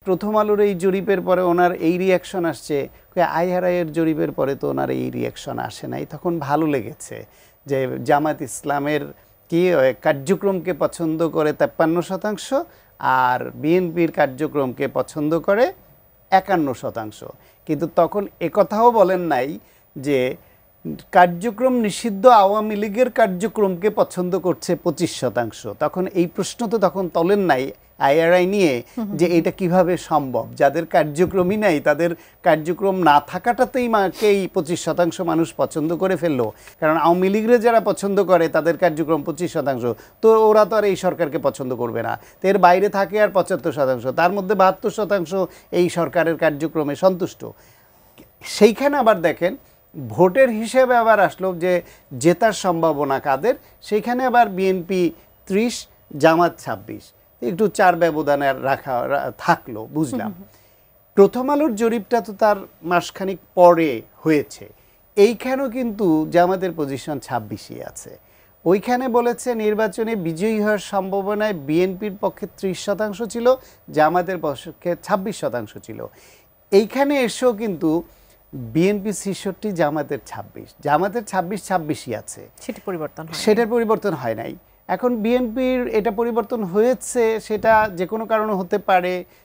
প্রথম আলোর এই জরিপের পরে ওনার এই রিয়াকশন আসছে, আইআরআইয়ের জরিপের পরে তো ওনার এই রিয়াকশন আসে নাই। তখন ভালো লেগেছে যে জামায়াত ইসলামের কি কার্যক্রমকে পছন্দ করে 53%, আর বিএনপির কার্যক্রমকে পছন্দ করে 51%। কিন্তু তখন একথাও বলেন নাই যে কার্যক্রম নিষিদ্ধ আওয়ামী লীগের কার্যক্রমকে পছন্দ করছে 25%। তখন এই প্রশ্ন তো তখন তোলেন নাই আইআরআই নিয়ে যে এটা কিভাবে সম্ভব, যাদের কার্যক্রমই নাই তাদের কার্যক্রম না থাকাটাতেই মাকেই 25% মানুষ পছন্দ করে ফেললো। কারণ আওয়ামী লীগরে যারা পছন্দ করে তাদের কার্যক্রম 25%, তো ওরা তো আর এই সরকারকে পছন্দ করবে না, তো এর বাইরে থাকে আর 75%, তার মধ্যে 72% এই সরকারের কার্যক্রমে সন্তুষ্ট। সেইখানে আবার দেখেন ভোটের হিসেবে আবার আসলো যে জেতার সম্ভাবনা কাদের, সেইখানে আবার বিএনপি 30, জামাত 26, একটু 4 ব্যবধানে রাখা থাকলো, বুঝলাম। প্রথম আলোর জরিপটা তো তার মাসখানিক পরে হয়েছে, এইখানেও কিন্তু জামাতের পজিশন 26ই আছে। ওইখানে বলেছে নির্বাচনে বিজয়ী হওয়ার সম্ভাবনায় বিএনপির পক্ষে 30% ছিল, জামাতের পক্ষে 26% ছিল। এইখানে এসেও কিন্তু বিএনপি 66, জামাতের 26, জামাতের 26ই আছে, সেটার পরিবর্তন হয় নাই। এখন বিএনপির এটা পরিবর্তন হয়েছে, সেটা যে কোনো কারণে হতে পারে,